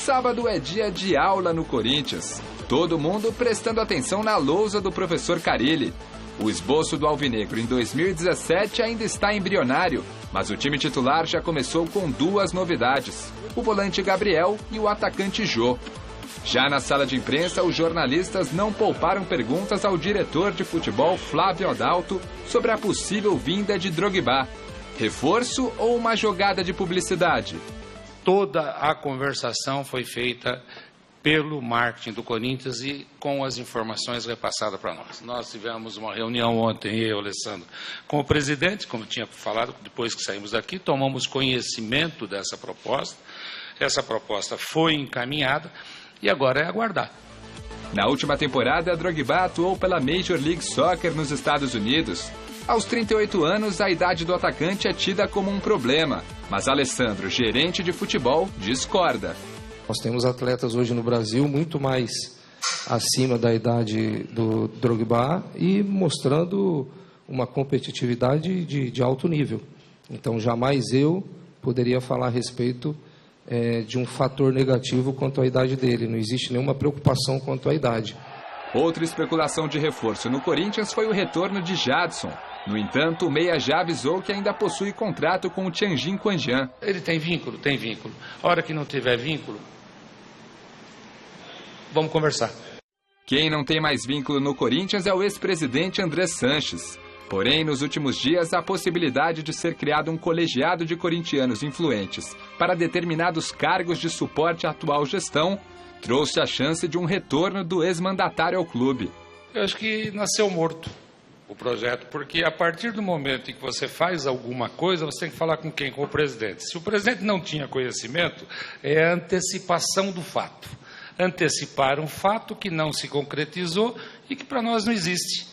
Sábado é dia de aula no Corinthians. Todo mundo prestando atenção na lousa do professor Carille. O esboço do Alvinegro em 2017 ainda está embrionário, mas o time titular já começou com duas novidades: o volante Gabriel e o atacante Jô. Já na sala de imprensa, os jornalistas não pouparam perguntas ao diretor de futebol Flávio Adalto sobre a possível vinda de Drogba. Reforço ou uma jogada de publicidade? Toda a conversação foi feita pelo marketing do Corinthians e com as informações repassadas para nós. Nós tivemos uma reunião ontem, eu, Alessandro, com o presidente, como eu tinha falado, depois que saímos daqui, tomamos conhecimento dessa proposta. Essa proposta foi encaminhada e agora é aguardar. Na última temporada, Drogba atuou pela Major League Soccer nos Estados Unidos. Aos 38 anos, a idade do atacante é tida como um problema, mas Alessandro, gerente de futebol, discorda. Nós temos atletas hoje no Brasil muito mais acima da idade do Drogba e mostrando uma competitividade de alto nível. Então, jamais eu poderia falar a respeito de um fator negativo quanto à idade dele. Não existe nenhuma preocupação quanto à idade. Outra especulação de reforço no Corinthians foi o retorno de Jadson. No entanto, o meia já avisou que ainda possui contrato com o Tianjin Quanjian. Ele tem vínculo, tem vínculo. A hora que não tiver vínculo, vamos conversar. Quem não tem mais vínculo no Corinthians é o ex-presidente André Sanches. Porém, nos últimos dias, a possibilidade de ser criado um colegiado de corintianos influentes para determinados cargos de suporte à atual gestão trouxe a chance de um retorno do ex-mandatário ao clube. Eu acho que nasceu morto o projeto, porque a partir do momento em que você faz alguma coisa, você tem que falar com quem? Com o presidente. Se o presidente não tinha conhecimento, é a antecipação do fato. Antecipar um fato que não se concretizou e que para nós não existe.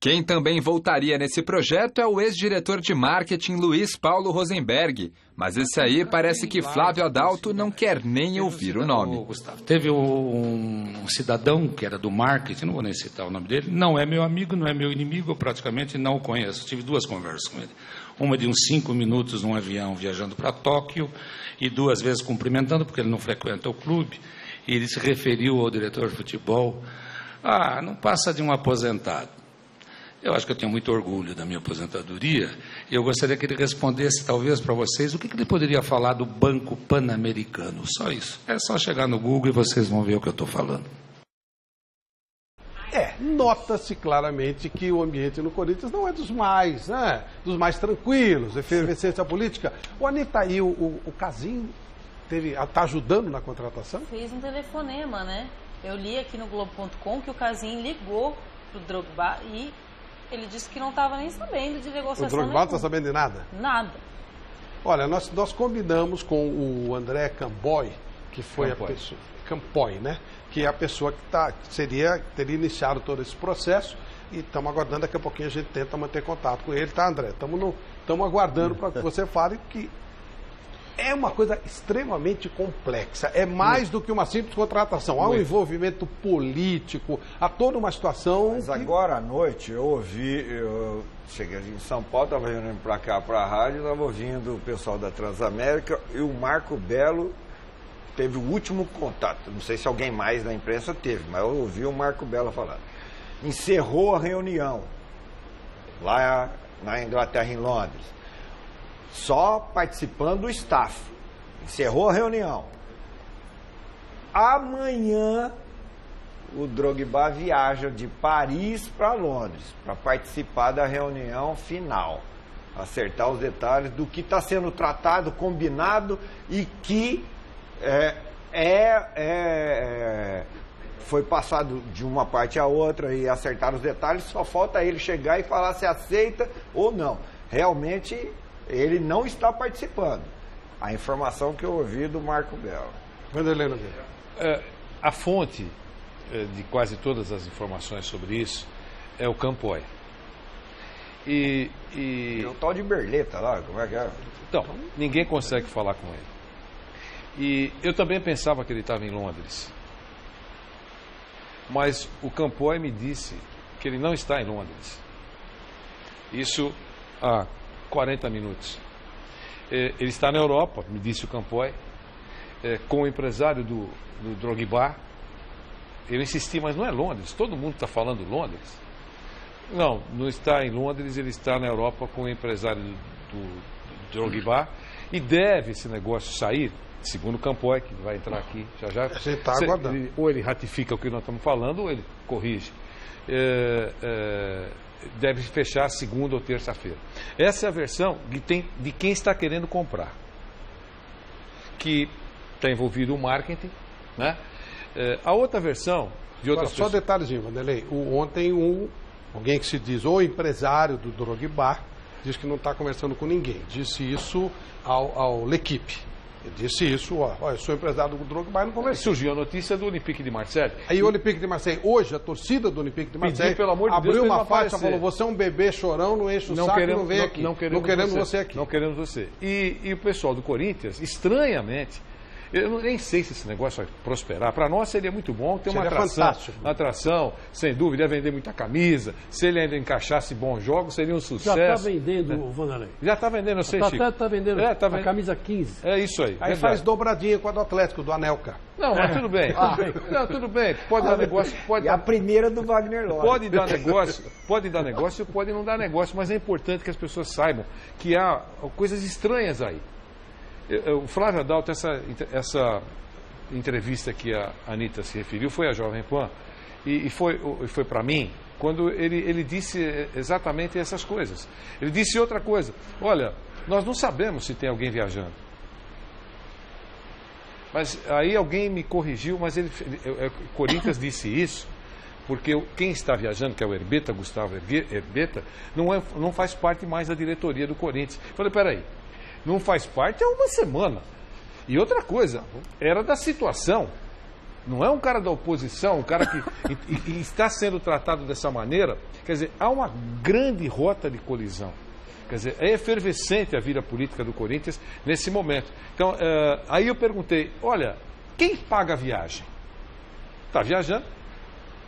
Quem também voltaria nesse projeto é o ex-diretor de marketing Luiz Paulo Rosenberg, mas esse aí parece que Flávio Adalto não quer nem ouvir o nome. Teve um cidadão que era do marketing, não vou nem citar o nome dele, não é meu amigo, não é meu inimigo, eu praticamente não o conheço. Tive duas conversas com ele. Uma de uns 5 minutos num avião viajando para Tóquio e 2 vezes cumprimentando, porque ele não frequenta o clube. E ele se referiu ao diretor de futebol: não passa de um aposentado. Eu acho que eu tenho muito orgulho da minha aposentadoria e eu gostaria que ele respondesse, talvez, para vocês, o que ele poderia falar do Banco Pan-Americano. Só isso. É só chegar no Google e vocês vão ver o que eu estou falando. Nota-se claramente que o ambiente no Corinthians não é dos mais tranquilos, efervescência política. O Anitta, aí, o Casim está ajudando na contratação? Fez um telefonema, né? Eu li aqui no Globo.com que o Casim ligou pro Drogba e ele disse que não estava nem sabendo de negociação. O Drogba não está sabendo de nada? Nada. Olha, nós combinamos com o André Campoy, que foi a pessoa... Campoy, né? Que é a pessoa que teria iniciado todo esse processo e estamos aguardando. Daqui a pouquinho a gente tenta manter contato com ele, tá, André? Estamos aguardando para que você fale que é uma coisa extremamente complexa. É mais do que uma simples contratação. Há um envolvimento político, há toda uma situação... Mas agora à noite eu cheguei em São Paulo, estava vindo para cá, para a rádio, estava ouvindo o pessoal da Transamérica e o Marco Belo teve o último contato. Não sei se alguém mais da imprensa teve, mas eu ouvi o Marco Belo falar. Encerrou a reunião lá na Inglaterra, em Londres. Só participando do staff. Encerrou a reunião. Amanhã o Drogba viaja de Paris para Londres para participar da reunião final. Acertar os detalhes do que está sendo tratado, combinado e que foi passado de uma parte a outra e acertar os detalhes. Só falta ele chegar e falar se aceita ou não. Realmente... ele não está participando. A informação que eu ouvi do Marco Belo. Vanderlei, a fonte de quase todas as informações sobre isso é o Campoy. E o tal de Berleta lá, como é que é? Então, ninguém consegue falar com ele. E eu também pensava que ele estava em Londres. Mas o Campoy me disse que ele não está em Londres. Isso há 40 minutos. Ele está na Europa, me disse o Campoy. com o empresário do Drogba. Eu insisti, mas não é Londres, todo mundo está falando Londres. Não, não está em Londres, ele está na Europa com o empresário do Drogba, e deve esse negócio sair, segundo o Campoy, que vai entrar aqui já. Você está aguardando. Ou ele ratifica o que nós estamos falando, ou ele corrige. Deve fechar segunda ou terça-feira. Essa é a versão de quem está querendo comprar, que está envolvido o marketing, né? A outra versão de outras pessoas... Só detalhezinho, Vanderlei. Ontem alguém que se diz o empresário do Drogba diz que não está conversando com ninguém. Disse isso ao L'Equipe. Ele disse isso, eu sou empresário do Drogba e não conversei. Surgiu a notícia do Olympique de Marseille. Aí o Olympique de Marseille, hoje, a torcida do Olympique de Marseille pelo amor de abriu Deus, uma faixa e falou, você é um bebê chorão, não enche o saco e não vem aqui. Não queremos você aqui. Não queremos você. E o pessoal do Corinthians, estranhamente, eu nem sei se esse negócio vai prosperar. Para nós seria muito bom ter uma atração, sem dúvida, ia vender muita camisa. Se ele ainda encaixasse bons jogos, seria um sucesso. Já está vendendo, Vanderlei. Já está vendendo, eu sei, Chico. Está vendendo a camisa 15. É isso aí. Aí faz dobradinha com a do Atlético, do Anelka. Não, mas tudo bem. Não, tudo bem. Pode dar negócio. E a primeira do Wagner Lopes. Pode dar negócio, pode não dar negócio, mas é importante que as pessoas saibam que há coisas estranhas aí. O Flávio Adalto, essa entrevista que a Anitta se referiu, foi a Jovem Pan, e foi para mim, quando ele disse exatamente essas coisas. Ele disse outra coisa, olha, nós não sabemos se tem alguém viajando. Mas aí alguém me corrigiu, mas Corinthians disse isso, porque quem está viajando, que é o Herbeta, Gustavo Herbeta, não faz parte mais da diretoria do Corinthians. Eu falei, peraí. Não faz parte há uma semana. E outra coisa, era da situação. Não é um cara da oposição, um cara que está sendo tratado dessa maneira. Quer dizer, há uma grande rota de colisão. Quer dizer, é efervescente a vida política do Corinthians nesse momento. Então, aí eu perguntei, olha, quem paga a viagem? Está viajando,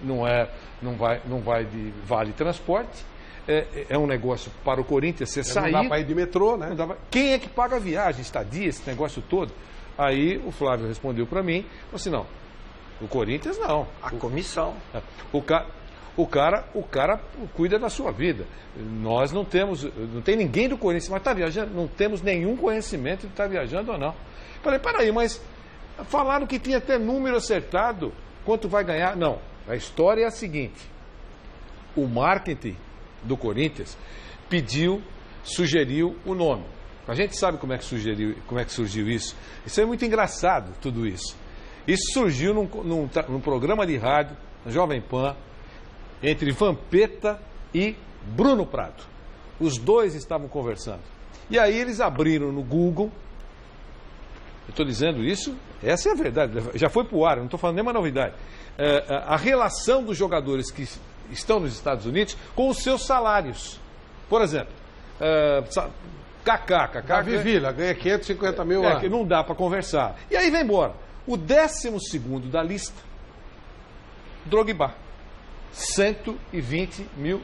não vai de vale transporte. É um negócio para o Corinthians, você sair... Não dá para ir de metrô, né? Quem é que paga a viagem, estadia, esse negócio todo? Aí o Flávio respondeu para mim, falou assim, não, o Corinthians não. A comissão. O cara cuida da sua vida. Nós não tem ninguém do Corinthians, mas está viajando, não temos nenhum conhecimento de estar viajando ou não. Falei, peraí, mas falaram que tinha até número acertado, quanto vai ganhar? Não, a história é a seguinte, o marketing do Corinthians sugeriu o nome. A gente sabe como é que surgiu isso. Isso é muito engraçado, tudo isso. Isso surgiu num programa de rádio, na Jovem Pan, entre Vampeta e Bruno Prado. Os dois estavam conversando. E aí eles abriram no Google, eu estou dizendo isso, essa é a verdade, já foi para o ar, eu não estou falando nenhuma novidade. A relação dos jogadores que estão nos Estados Unidos com os seus salários. Por exemplo, Kaká Davi Villa ganha 550 mil anos. Que não dá para conversar. E aí vem embora. O 12º da lista, Drogba, $120 mil.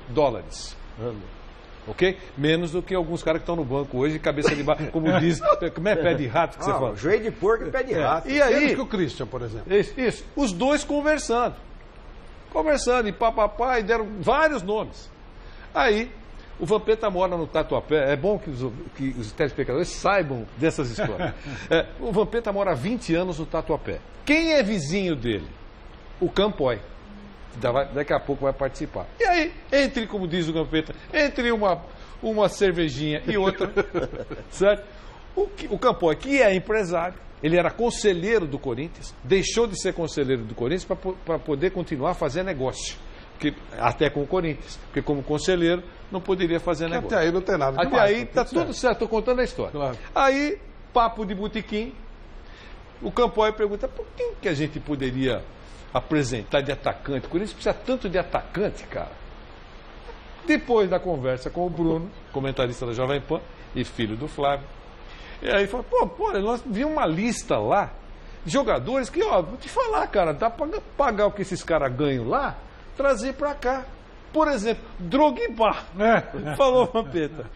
Ok? Menos do que alguns caras que estão no banco hoje, cabeça de baixo, como diz, como é pé de rato que você fala? Joelho de porco e pé de rato. E aí, menos que o Christian, por exemplo. Isso. Os dois conversando, e papapá, e deram vários nomes. Aí, o Vampeta mora no Tatuapé, é bom que os telespectadores saibam dessas histórias. O Vampeta mora há 20 anos no Tatuapé. Quem é vizinho dele? O Campoy. Daqui a pouco vai participar. E aí, como diz o Vampeta, entre uma cervejinha e outra, certo? O Campoy, que é empresário, ele era conselheiro do Corinthians, deixou de ser conselheiro do Corinthians para poder continuar a fazer negócio. Até com o Corinthians, porque como conselheiro não poderia fazer negócio. Até aí não tem nada demais. Até aí está tudo certo, estou contando a história. Claro. Aí, papo de botequim, o Campoy pergunta, por quem que a gente poderia apresentar de atacante? O Corinthians precisa tanto de atacante, cara. Depois da conversa com o Bruno, comentarista da Jovem Pan e filho do Flávio, e aí falou, nós vimos uma lista lá de jogadores que, vou te falar, cara, dá para pagar o que esses caras ganham lá, trazer para cá. Por exemplo, Drogba, falou Vampeta.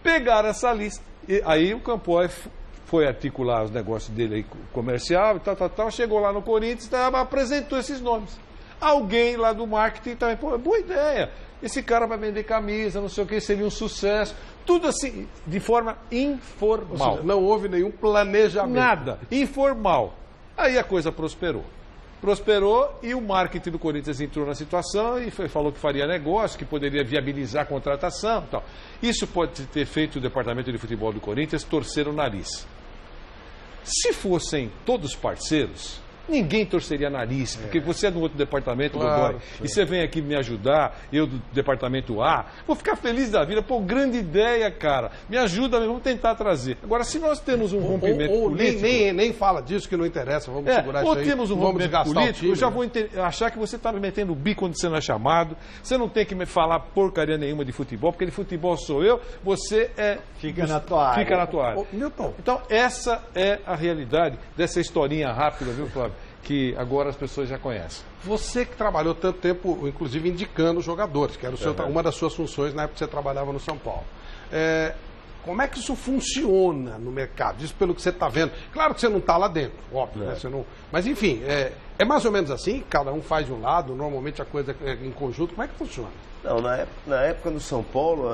Pegaram essa lista. E aí o Campoy foi articular os negócios dele aí, comercial e tal, chegou lá no Corinthians, apresentou esses nomes. Alguém lá do marketing também, pô, boa ideia, esse cara vai vender camisa, não sei o que, seria um sucesso, tudo assim, de forma informal. Ou seja, não houve nenhum planejamento. Nada, informal. Aí a coisa prosperou. E o marketing do Corinthians entrou na situação e falou que faria negócio, que poderia viabilizar a contratação e tal. Isso pode ter feito o departamento de futebol do Corinthians torcer o nariz. Se fossem todos parceiros, ninguém torceria nariz, porque você é do outro departamento, claro, Godoy, e você vem aqui me ajudar, eu do departamento A, vou ficar feliz da vida. Pô, grande ideia, cara. Me ajuda, vamos tentar trazer. Agora, se nós temos um rompimento político... Nem fala disso, que não interessa, vamos segurar isso aí. Ou temos um rompimento político, eu já vou achar que você está me metendo o bico quando você não é chamado, você não tem que me falar porcaria nenhuma de futebol, porque de futebol sou eu, você é... Fica na tua área. Fica na tua área. Milton. Então, essa é a realidade dessa historinha rápida, viu, Flávio? Que agora as pessoas já conhecem. Você que trabalhou tanto tempo, inclusive indicando jogadores, que era uma das suas funções na época que você trabalhava no São Paulo. Como é que isso funciona no mercado? Isso pelo que você está vendo. Claro que você não está lá dentro, óbvio. Né? Você não... Mas enfim, é mais ou menos assim? Cada um faz de um lado, normalmente a coisa é em conjunto. Como é que funciona? Não, na época do São Paulo,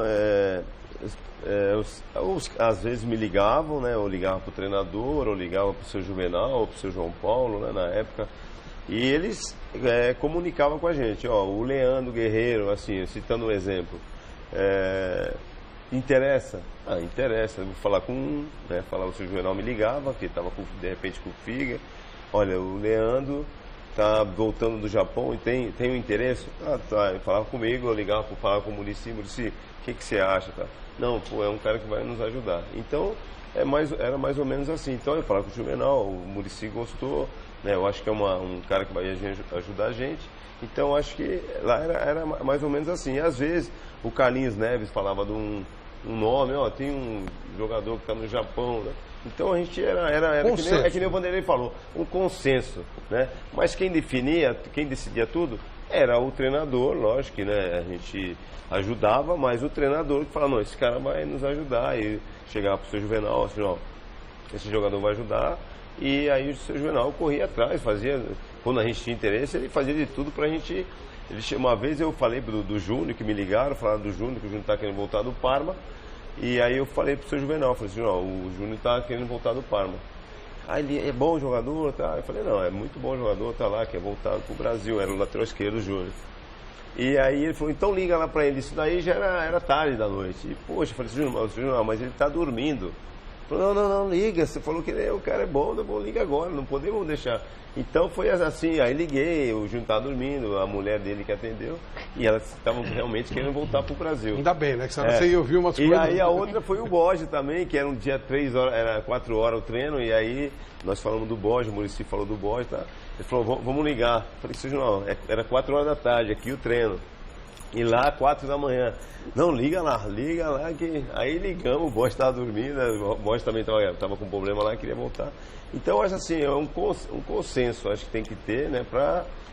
às vezes me ligavam, né? Ou ligavam para o treinador, ou ligavam para o seu Juvenal, ou para o seu João Paulo, né? Na época. E eles comunicavam com a gente, ó, o Leandro Guerreiro, assim, citando um exemplo, interessa? Ah, interessa, eu vou falar com um, né? Falar, o seu Juvenal me ligava, que estava de repente com o Figa, olha, o Leandro está voltando do Japão e tem um interesse? Ah, tá, ele falava comigo, eu ligava para falar com o Muricy, o que você acha, tá? Não, pô, é um cara que vai nos ajudar. Então, era mais ou menos assim. Então, eu falava com o Juvenal, o Muricy gostou, né? Eu acho que é um cara que vai ajudar a gente. Então, acho que lá era mais ou menos assim. E, às vezes, o Carlinhos Neves falava de um nome, ó, tem um jogador que está no Japão, né? Então, a gente era que nem o Vanderlei falou, um consenso, né? Mas quem decidia tudo era o treinador, lógico que, né, a gente ajudava, mas o treinador que falava, não, esse cara vai nos ajudar, e chegava para o seu Juvenal, assim, ó, esse jogador vai ajudar, e aí o seu Juvenal corria atrás, quando a gente tinha interesse, ele fazia de tudo para a gente. Uma vez eu falei do Júnior, que me ligaram, falaram do Júnior, que o Júnior está querendo voltar do Parma, e aí eu falei para o seu Juvenal, falei assim, ó, o Júnior está querendo voltar do Parma. Aí ele é bom jogador, tá? Eu falei, não, é muito bom jogador, tá lá, quer voltar pro Brasil, era o lateral esquerdo, o Júnior. E aí ele falou, então liga lá pra ele. Isso daí já era tarde da noite. E, poxa, eu falei, Júnior, mas ele tá dormindo. Ele falou, não, liga, você falou que o cara é bom, liga agora, não podemos deixar. Então foi assim, aí liguei, o Júnior tá dormindo, a mulher dele que atendeu, e elas estavam realmente querendo voltar pro Brasil. Ainda bem, né, que você ia ouvir umas coisas. E aí a outra foi o Borges também, que era um dia 3 horas, era 4 horas o treino, e aí nós falamos do Borges, o Muricy falou do Borges, tá? Ele falou, vamos ligar. Eu falei, não, era 4 horas da tarde, aqui o treino. E lá, 4 da manhã. Não, liga lá, que... Aí ligamos, o Borges estava dormindo, o Borges também estava com problema lá, queria voltar. Então, acho assim, é um consenso, acho que tem que ter, né,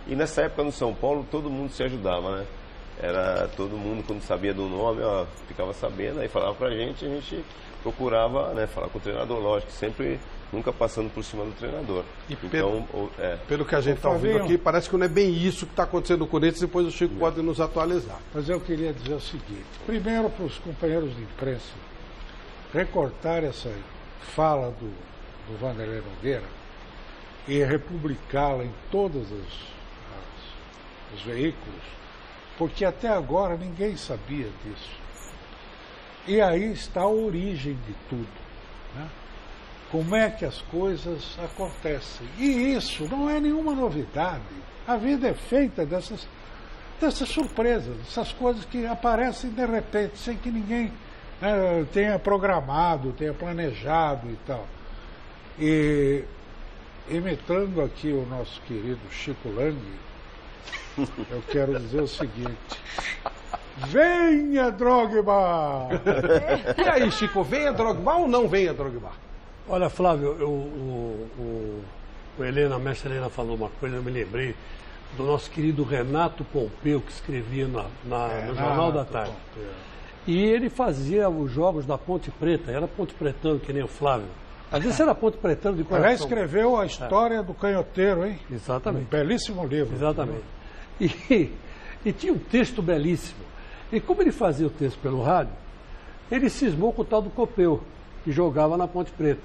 E nessa época no São Paulo, todo mundo se ajudava, né? Era todo mundo, quando sabia do nome, ó, ficava sabendo, aí falava pra gente, a gente procurava, né, falar com o treinador, lógico, sempre nunca passando por cima do treinador. E pelo que a gente está ouvindo aqui, parece que não é bem isso que está acontecendo no Corinthians, depois o Chico pode nos atualizar. Mas eu queria dizer o seguinte, primeiro para os companheiros de imprensa recortar essa fala do Vanderlei Nogueira e republicá-la em todos os veículos, porque até agora ninguém sabia disso. E aí está a origem de tudo, né? Como é que as coisas acontecem. E isso não é nenhuma novidade. A vida é feita dessas surpresas, dessas coisas que aparecem de repente, sem que ninguém tenha programado, tenha planejado e tal. E imitando aqui o nosso querido Chico Lang, eu quero dizer o seguinte: venha, Drogba! E aí, Chico, venha Drogba ou não venha Drogba? Olha, Flávio, o mestre Helena falou uma coisa, eu me lembrei do nosso querido Renato Pompeu, que escrevia no Jornal da Tarde. Pompeu. E ele fazia os jogos da Ponte Preta, era Ponte Pretano, que nem o Flávio. Às vezes era ponte pretano de coração. Ela escreveu a história do canhoteiro, hein? Exatamente. Um belíssimo livro. Exatamente. E tinha um texto belíssimo. E como ele fazia o texto pelo rádio, ele cismou com o tal do Copeu, que jogava na Ponte Preta.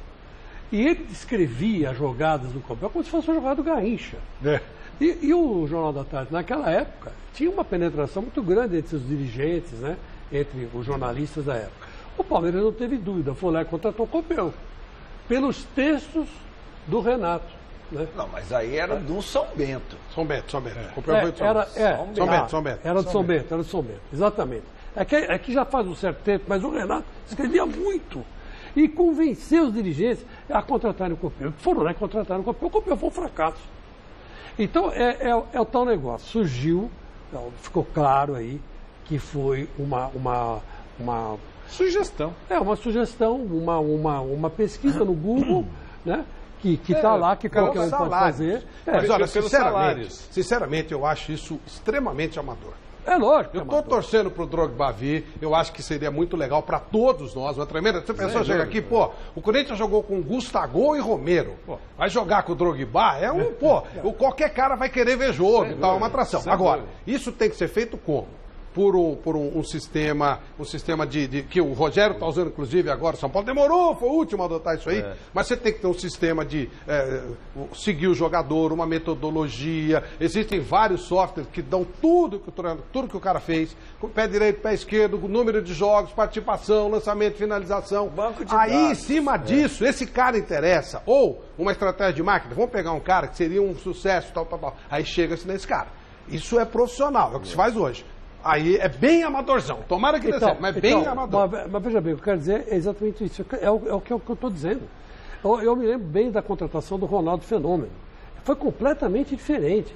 E ele descrevia as jogadas do Copel como se fosse uma jogada do Garrincha. É. E o Jornal da Tarde, naquela época, tinha uma penetração muito grande entre os dirigentes, né? Entre os jornalistas da época. O Palmeiras não teve dúvida, foi lá e contratou o Copel, pelos textos do Renato. Né? Não, mas aí era do São Bento. São Bento. Copel foi de São Bento. Era do São Bento, exatamente. É que já faz um certo tempo, mas o Renato escrevia muito. E convenceu os dirigentes a contratarem o Copel. Foram lá e contrataram o Copel. O Copel foi um fracasso. Então, é o tal negócio. Surgiu, ficou claro aí, que foi uma sugestão. Uma sugestão, uma pesquisa no Google, né? Que está lá, que qualquer um pode fazer. Mas olha, sinceramente, eu acho isso extremamente amador. É lógico. Eu estou torcendo para o Drogba vir, eu acho que seria muito legal para todos nós, uma tremenda. Você pessoa chega aqui, o Corinthians jogou com Gustavo e Romero. Vai jogar com o Drogba, qualquer cara vai querer ver jogo e tal, é uma atração. Agora, isso tem que ser feito como? Por um sistema que o Rogério está usando, inclusive, agora. São Paulo demorou, foi o último a adotar isso aí. Mas você tem que ter um sistema de seguir o jogador, uma metodologia. Existem vários softwares que dão tudo que o cara fez. Pé direito, pé esquerdo, número de jogos, participação, lançamento, finalização. Banco de dados. Em cima disso, esse cara interessa. Ou uma estratégia de marketing. Vamos pegar um cara que seria um sucesso, tal. Aí chega-se nesse cara. Isso é profissional, é o que se faz hoje. Aí é bem amadorzão. Tomara que dê certo, mas bem amador. Mas veja bem, o que eu quero dizer é exatamente isso. É o que eu estou dizendo. Eu me lembro bem da contratação do Ronaldo Fenômeno. Foi completamente diferente.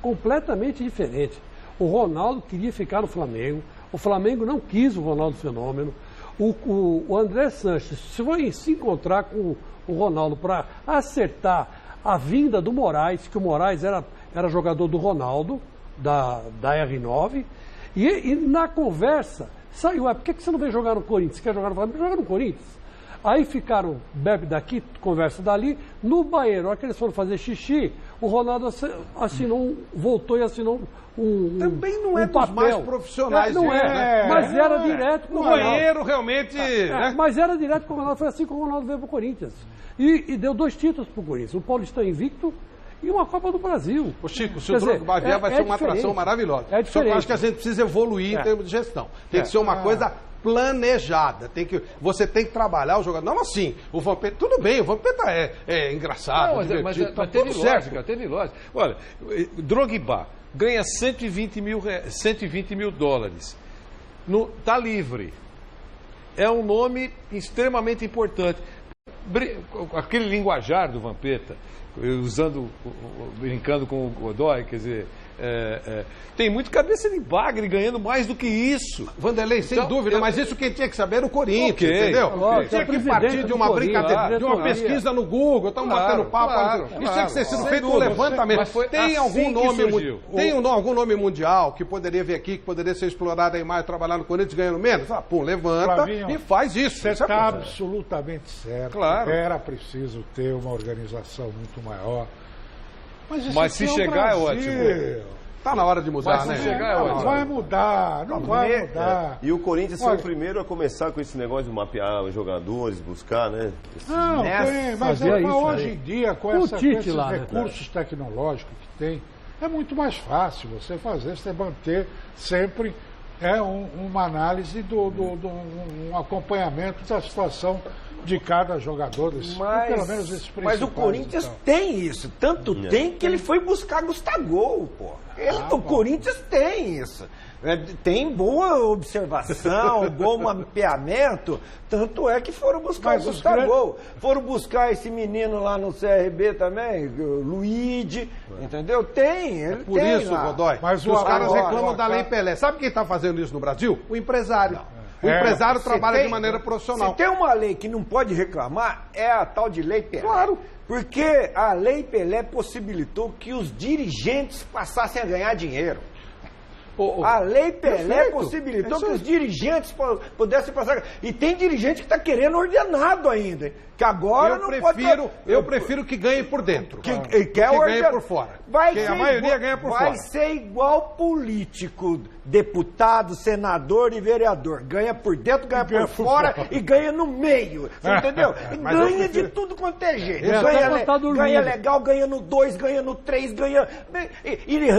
Completamente diferente. O Ronaldo queria ficar no Flamengo. O Flamengo não quis o Ronaldo Fenômeno. O André Sanches foi se encontrar com o Ronaldo para acertar a vinda do Moraes, que o Moraes era jogador do Ronaldo, da R9. E na conversa, saiu, por que você não vem jogar no Corinthians? Você quer jogar no Flamengo? Joga no Corinthians. Aí ficaram, bebe daqui, conversa dali. No banheiro, na hora que eles foram fazer xixi, o Ronaldo voltou e assinou também não é um dos papel. Mais profissionais. Mas era direto com o Ronaldo. No banheiro, realmente... Mas era direto com o Ronaldo. Foi assim que o Ronaldo veio para o Corinthians. E deu 2 títulos para o Corinthians. O Paulistão invicto e uma Copa do Brasil. Ô Chico, se o Drogba vier, vai ser uma atração maravilhosa. Só que eu acho que a gente precisa evoluir em termos de gestão. Tem que ser uma coisa planejada. Você tem que trabalhar o jogador. Não assim, o Vampeta... Tudo bem, o Vampeta é engraçado, mas teve lógica. Olha, Drogba ganha 120 mil dólares. Está livre. É um nome extremamente importante. Aquele linguajar do Vampeta, brincando com o Godoy, quer dizer, tem muito cabeça de bagre ganhando mais do que isso. Vanderlei, sem dúvida, mas isso quem tinha que saber era o Corinthians, entendeu? Tinha que partir de uma brincadeira, de uma pesquisa no Google, estamos batendo papo. Isso tinha que ter sido feito um levantamento. Tem algum nome mundial que poderia vir aqui, que poderia ser explorado aí mais, trabalhar no Corinthians ganhando menos? Levanta Flavinho, e faz isso. Você está absolutamente certo. Claro. Era preciso ter uma organização muito maior. Mas se chegar é ótimo. Está na hora de mudar, né? Se chegar é ótimo. Não vai mudar. E o Corinthians foi o primeiro a começar com esse negócio de mapear os jogadores, buscar, né? Mas hoje em dia, com esses recursos tecnológicos que tem, é muito mais fácil você fazer, você manter sempre uma análise um acompanhamento da situação de cada jogador. Pelo menos esses principais. Mas o Corinthians tem isso. Tanto tem que ele foi buscar Gustavo, pô. O Corinthians tem isso. Tem boa observação, bom mapeamento. Tanto é que foram buscar o Gustavo. Foram buscar esse menino lá no CRB também, o Luigi, entendeu? Tem. Por isso, Godoy, mas os caras reclamam da Lei Pelé. Sabe quem está fazendo isso no Brasil? O empresário. O empresário trabalha de maneira profissional. Se tem uma lei que não pode reclamar, é a tal de Lei Pelé. Claro. Porque a Lei Pelé possibilitou que os dirigentes passassem a ganhar dinheiro. A Lei Pelé possibilitou que os dirigentes pudessem passar. E tem dirigente que está querendo ordenado ainda. Que agora Eu prefiro que ganhe por dentro. Que ganhe por fora. A maioria ganha por fora. Vai ser igual político. Deputado, senador e vereador. Ganha por dentro, ganha por fora e ganha no meio. Você entendeu? E ganha de tudo quanto é jeito. Ganha legal, ganha no 2, ganha no 3, ganha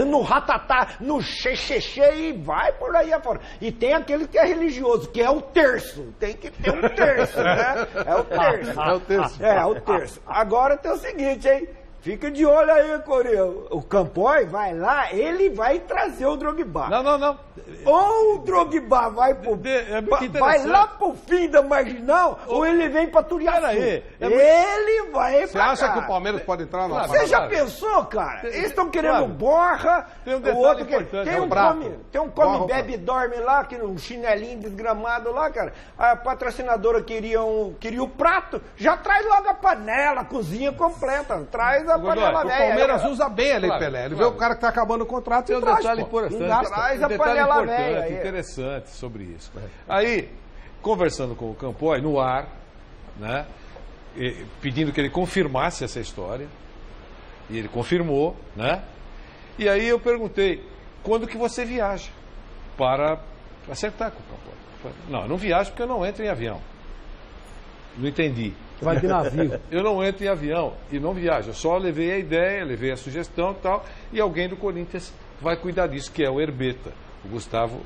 no ratatá, no xexexê e vai por aí afora. E tem aquele que é religioso, que é o terço. Tem que ter um terço, né? É o terço. É o terço. Agora tem o seguinte, hein? Fica de olho aí, Coreia. O Campoy vai lá, ele vai trazer o Drogba. Não. Ou o Drogba vai lá pro fim da marginal, ou ele vem pra Turiaçu. Ele vai Você acha que o Palmeiras pode entrar na Você já pensou, cara? Eles estão querendo borra. Tem um detalhe importante. Tem um come, bebe e dorme lá, que um chinelinho desgramado lá, cara. A patrocinadora queria o prato, já traz logo a panela, a cozinha completa. Traz a panela velha. O Palmeiras usa bem a Lei Pelé. Ele vê o cara que tá acabando o contrato e traz, detalhe importante. Traz a panela velha. Interessante sobre isso. Aí, conversando com o Campoy no ar, né, pedindo que ele confirmasse essa história, e ele confirmou, né? E aí eu perguntei, quando que você viaja para acertar com o Campoy? Não, eu não viajo porque eu não entro em avião. Não entendi. Vai de navio. Eu não entro em avião e não viajo. Eu só levei a ideia, levei a sugestão e tal, e alguém do Corinthians vai cuidar disso, que é o Herbeta, o Gustavo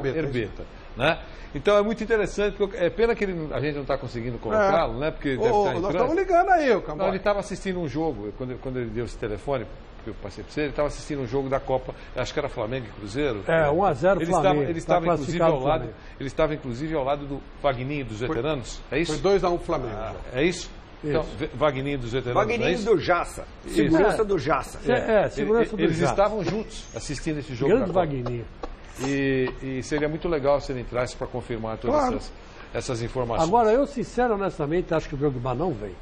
Herbeta, né? Então é muito interessante, porque é pena que a gente não está conseguindo colocá-lo, né? Porque nós estamos ligando aí, o Campoy. Não, ele estava assistindo um jogo, quando ele deu esse telefone, que eu passei para você, ele estava assistindo um jogo da Copa, acho que era Flamengo e Cruzeiro. 1-0 Flamengo. Ele estava inclusive ao lado do Vagninho dos veteranos, é isso? Foi 2-1 Flamengo. É isso? Então, Vagninho dos veteranos. Vagninho do Jaça. Segurança do Jaça. Segurança do Jaça. Eles estavam juntos assistindo esse jogo. Grande Vagninho. E seria muito legal se ele entrasse para confirmar todas essas informações. Agora, eu sinceramente, honestamente, acho que o Drogba não vem.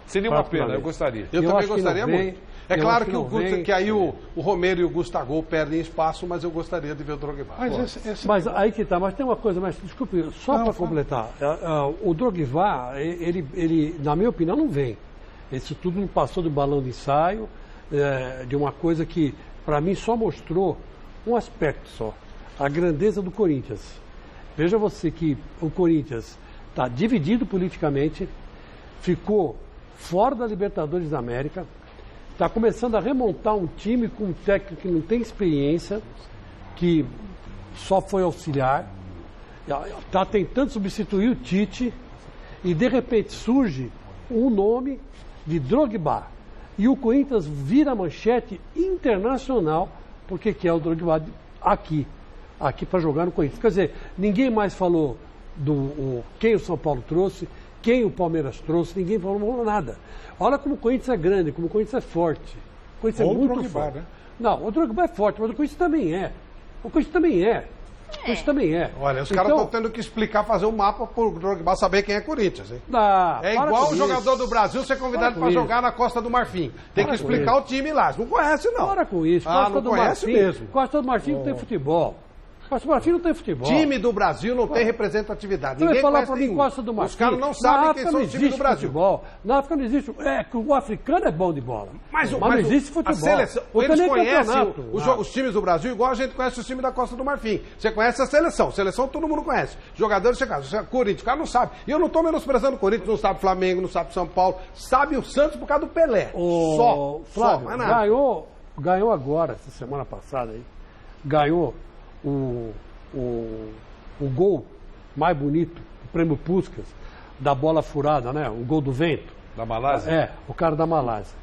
Seria uma pena, eu gostaria. Eu também gostaria muito. É claro que aí o Romero e o Gustavo perdem espaço, mas eu gostaria de ver o Drogba. Mas aí que tá, mas tem uma coisa, mas desculpe, só para completar. O Drogba, ele, na minha opinião, não vem. Isso tudo me passou do balão de ensaio, de uma coisa que, para mim, só mostrou um aspecto só, a grandeza do Corinthians. Veja você que o Corinthians está dividido politicamente, ficou fora da Libertadores da América, está começando a remontar um time com um técnico que não tem experiência, que só foi auxiliar, está tentando substituir o Tite, e de repente surge um nome de Drogba. E o Corinthians vira manchete internacional, porque quer o Drogba aqui para jogar no Corinthians. Quer dizer, ninguém mais falou quem o São Paulo trouxe, quem o Palmeiras trouxe, ninguém falou nada. Olha como o Corinthians é grande, como o Corinthians é forte. O Corinthians é muito forte. Né? Não, o Drogba é forte, mas o Corinthians também é. O Corinthians também é. Olha, os caras estão tendo que explicar, fazer um mapa para o Drogba saber quem é Corinthians, hein? É igual o jogador do Brasil ser convidado para jogar na Costa do Marfim. Tem que explicar o time lá. Não conhece, não. Para com isso. Costa do Marfim mesmo. Costa do Marfim não tem futebol. Costa do Marfim não tem futebol. Time do Brasil não tem representatividade. Você vai falar para mim Costa do Marfim. Os caras não sabem quem são os times do Brasil. Futebol. Na África não existe. Que o africano é bom de bola. Mas não existe futebol. A seleção, eles conhecem os times do Brasil igual a gente conhece os times da Costa do Marfim. Você conhece a seleção. Seleção todo mundo conhece. Jogadores, Corinthians, o cara não sabe. E eu não estou menosprezando o Corinthians, não sabe Flamengo, não sabe São Paulo. Sabe o Santos por causa do Pelé. Flávio, ganhou agora, essa semana passada aí. Ganhou o gol mais bonito, o prêmio Puskás, da bola furada, né? O gol do vento. Da Malásia? O cara da Malásia.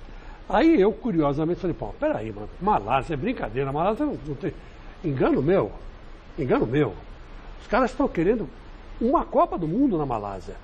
Aí eu, curiosamente, falei, peraí, mano, Malásia é brincadeira, Malásia não tem... Engano meu. Os caras estão querendo uma Copa do Mundo na Malásia.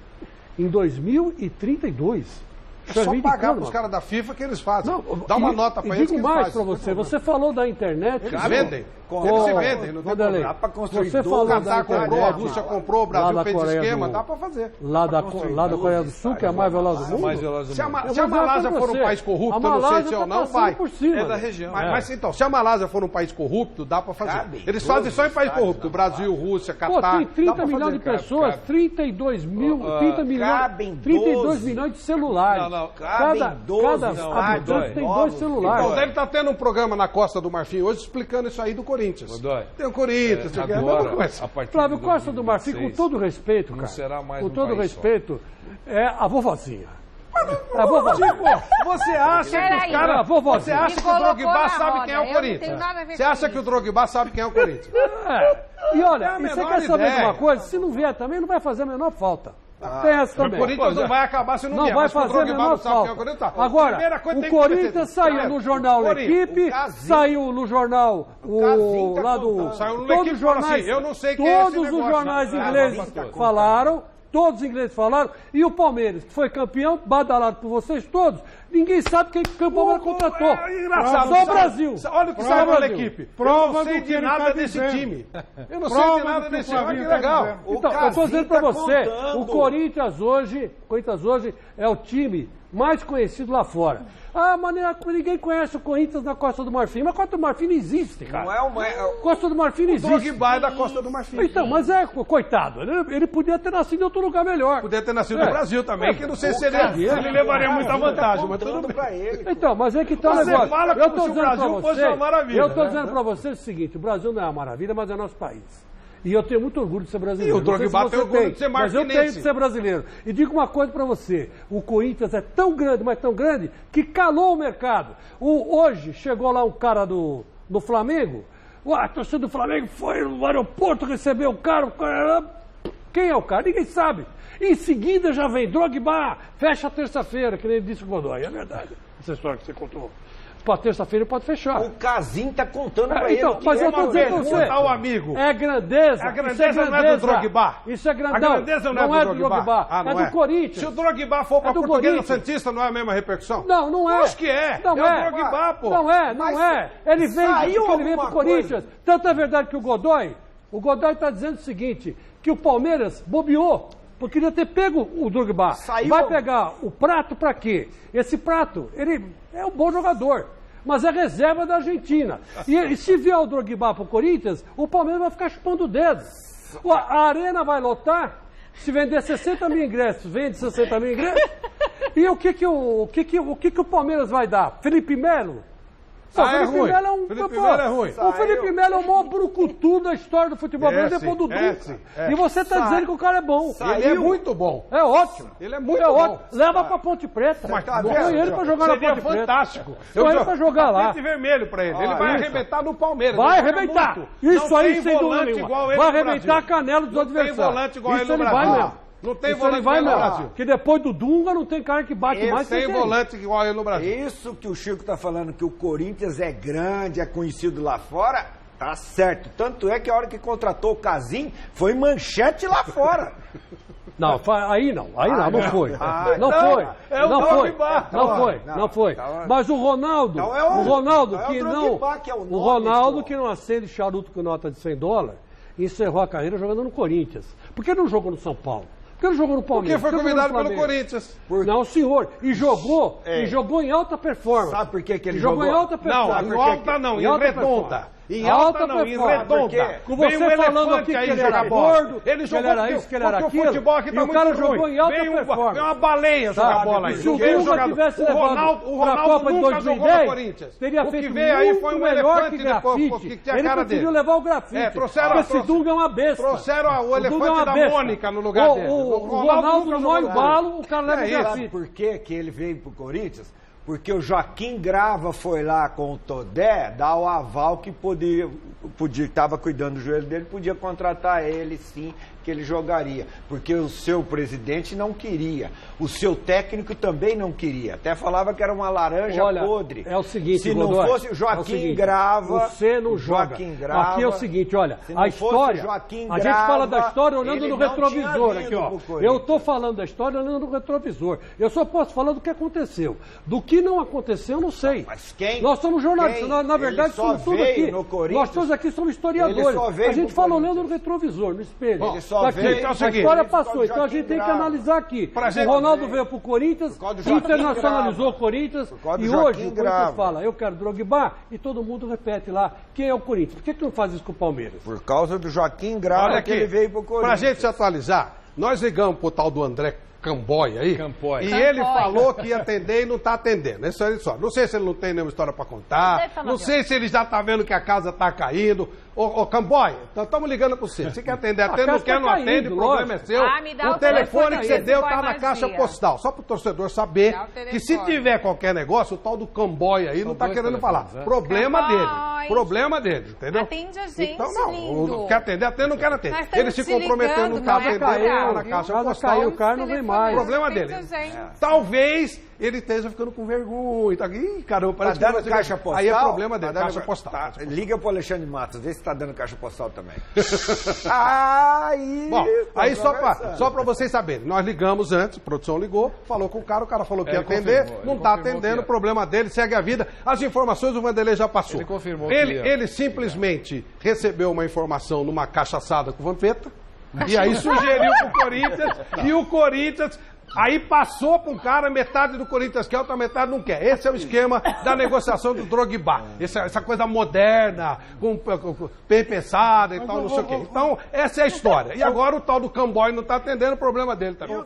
Em 2032. É só pagar para os caras da FIFA que eles fazem. Dá uma nota para eles que eles fazem. Digo mais para você. Você falou da internet. Eles vendem. Eles se vendem. Não tem problema. Dá para construir. Você falou da Qatar comprou, a Rússia comprou, o Brasil fez esquema. Dá para fazer. Lá da Coreia do Sul, que é a mais veloz do mundo. Se a Malásia for um país corrupto, eu não sei se ou não, vai. É da região. Mas então, se a Malásia for um país corrupto, dá para fazer. Eles fazem só em país corrupto. Brasil, Rússia, Catar. Tem 30 milhões de pessoas, 32 milhões de celulares. Cada habitante tem 2 celulares. Então deve estar tendo um programa na Costa do Marfim hoje explicando isso aí do Corinthians. Tem o Corinthians, Flávio, Costa do Marfim, com todo respeito, cara, com todo respeito, é a vovozinha. A vovozinha. Você acha que os caras... Você acha que o Drogba sabe quem é o Corinthians? Você acha que o Drogba sabe quem é o Corinthians? E olha, você quer saber de uma coisa? Se não vier também, não vai fazer a menor falta. Tem essa também. O Corinthians não vai acabar se não vier. Não vai fazer a menor falta. Agora, o Corinthians saiu no jornal L'Equipe, saiu no jornal lá do... Todos os jornais, eu não sei quem é esse negócio. Todos os jornais ingleses falaram. Todos os ingleses falaram, e o Palmeiras, que foi campeão, badalado por vocês todos, ninguém sabe quem o Palmeiras contratou. Engraçado. Só o Brasil. Olha o que saiu na equipe. Eu não sei de nada desse time. Eu não sei de nada desse time. Olha que legal. Então, eu estou dizendo para você, o Corinthians hoje é o time mais conhecido lá fora. Mas ninguém conhece o Corinthians na Costa do Marfim. Mas a Costa do Marfim não existe, cara. Costa do Marfim não existe. O Drogba é da Costa do Marfim. Então, mas coitado, ele podia ter nascido em outro lugar melhor. Podia ter nascido no Brasil também, que não sei se ele levaria muita vantagem, mas tudo bem. Então, mas é que tá o negócio. Fala como se o Brasil fosse uma maravilha. Eu estou dizendo para vocês o seguinte, o Brasil não é uma maravilha, mas é nosso país. E eu tenho muito orgulho de ser brasileiro. E o Drogba tem orgulho de ser marfinense. Mas eu tenho de ser brasileiro. E digo uma coisa para você. O Corinthians é tão grande, mas tão grande, que calou o mercado. Hoje chegou lá um cara do Flamengo. A torcida do Flamengo foi no aeroporto, recebeu o cara. Quem é o cara? Ninguém sabe. Em seguida já vem Drogba. Fecha terça-feira, que nem disse o Godoy. É verdade. Essa história que você contou. Para terça-feira pode fechar. O Casim tá contando para ele. Mas eu estou dizendo para você. O amigo. É grandeza. A grandeza não é do Drogba. Isso é grandeza. A grandeza não é do Drogba. É do Corinthians. Se o Drogba for para Portuguesa Santista, não é a mesma repercussão? Não é. Acho que é. Não é. O Drogba, pô. Não é. Ele vem para o Corinthians. Tanto é verdade que o Godoy está dizendo o seguinte, que o Palmeiras bobeou. Porque queria ter pego o Drogba. Vai pegar o prato para quê? Esse prato, ele é um bom jogador, mas é reserva da Argentina. E se vier o Drogba para o Corinthians, o Palmeiras vai ficar chupando o dedo. A arena vai lotar, se vender 60 mil ingressos, vende 60 mil ingressos. E o que o Palmeiras vai dar? Felipe Melo? Felipe Melo é um... Felipe Melo é ruim. O Felipe Melo é o maior brucutu da história do futebol brasileiro depois do Dunga. E você está dizendo que o cara é bom. Ele é muito bom. É ótimo. Ele é muito bom. Leva pra Ponte Preta. Põe ele pra jogar na Ponte Preta. Seria fantástico. Põe ele pra jogar lá. Tapete vermelho pra ele. Ele vai arrebentar no Palmeiras. Vai arrebentar. Isso aí sem dúvida nenhuma. Vai arrebentar a canela dos adversários. Não tem volante igual ele no Brasil. Vai mesmo. Não tem volante igual ele no Brasil. Porque depois do Dunga não tem cara que bate mais que ele. Tem volante igual ele no Brasil. Isso que o Chico tá falando, que o Corinthians é grande, é conhecido lá fora, tá certo. Tanto é que a hora que contratou o Casim, foi manchete lá fora. Não, aí não foi. Não foi. Mas o Ronaldo, que não acende charuto com nota de $100, encerrou a carreira jogando no Corinthians. Por que não jogou no São Paulo? Por que não jogou no Palmeiras? Porque foi convidado pelo Corinthians. Não, senhor. E jogou em alta performance. Sabe por que ele jogou? Em alta performance. Não, em alta não, em redonda. Em alta não, em redonda. Com você falando aqui que ele era gordo, ele jogou, era isso, que ele era aquilo, o futebol aqui tá e o cara muito ruim. jogou em alta performance. Vem uma baleia jogar bola aí. Se o Dunga tivesse levado para a Copa de 2010, teria feito muito melhor que grafite. Ele preferiu levar o grafite. Esse Dunga é uma besta. Trouxeram o elefante da Mônica no lugar dele. O Ronaldo no maior embalo, o cara leva o grafite. Por que ele veio pro Corinthians? Porque o Joaquim Grava foi lá com o Todé dar o aval que estava cuidando do joelho dele, podia contratar ele, sim, que ele jogaria, porque o seu presidente não queria, o seu técnico também não queria, até falava que era uma laranja podre. É o seguinte, se não Godoy, fosse o Joaquim Grava, você não joga. Grava, aqui é o seguinte, olha, a história, a gente fala da história olhando no retrovisor aqui, ó. Eu estou falando da história olhando no retrovisor. Eu só posso falar do que aconteceu. Do que não aconteceu, eu não sei. Mas quem? Nós somos jornalistas, na verdade somos tudo aqui. Nós todos aqui somos historiadores. A gente fala olhando no retrovisor, no espelho. Ele só veio, a história passou, então a gente tem que analisar aqui. O Ronaldo veio pro Corinthians, internacionalizou o Corinthians e hoje o Corinthians fala, eu quero Drogba e todo mundo repete lá, quem é o Corinthians? Por que não faz isso com o Palmeiras? Por causa do Joaquim Grava que ele veio pro Corinthians. Pra gente se atualizar, nós ligamos pro tal do André Camboy aí, e ele falou que ia atender e não está atendendo. Isso aí só. Não sei se ele não tem nenhuma história para contar, não sei se ele já está vendo que a casa está caindo. Ô Camboy, estamos ligando para você. Você quer atender, atende, não quer, não atende, o problema é seu. O telefone que você deu está na caixa postal. Só para o torcedor saber que se tiver qualquer negócio, o tal do Camboy aí não está querendo falar. Problema dele, entendeu? Atende a gente, então, não, lindo. Quer atender, atende, não quer atender. Ele se comprometeu, não está atendendo, está na caixa postal. O cara não vem mais. Problema dele. Talvez ele esteja ficando com vergonha. Tá... Ih, caramba, parece que dando caixa postal. Aí é problema dele, caixa postal. Liga pro Alexandre Matos, vê se tá dando caixa postal também. Bom, aí só pra vocês saberem, nós ligamos antes, a produção ligou, falou com o cara falou que ia atender, não tá atendendo, o problema dele, segue a vida. As informações o Vanderlei já passou. Ele confirmou ele simplesmente recebeu uma informação numa cachaçada com o Vampeta, e aí sugeriu pro Corinthians, e o Corinthians aí passou para um cara, metade do Corinthians quer, outra metade não quer. Esse é o esquema da negociação do Drogba. Essa coisa moderna, bem pensada e tal, não sei o quê. Então, essa é a história. E agora o tal do Camboy não está atendendo, o problema dele também.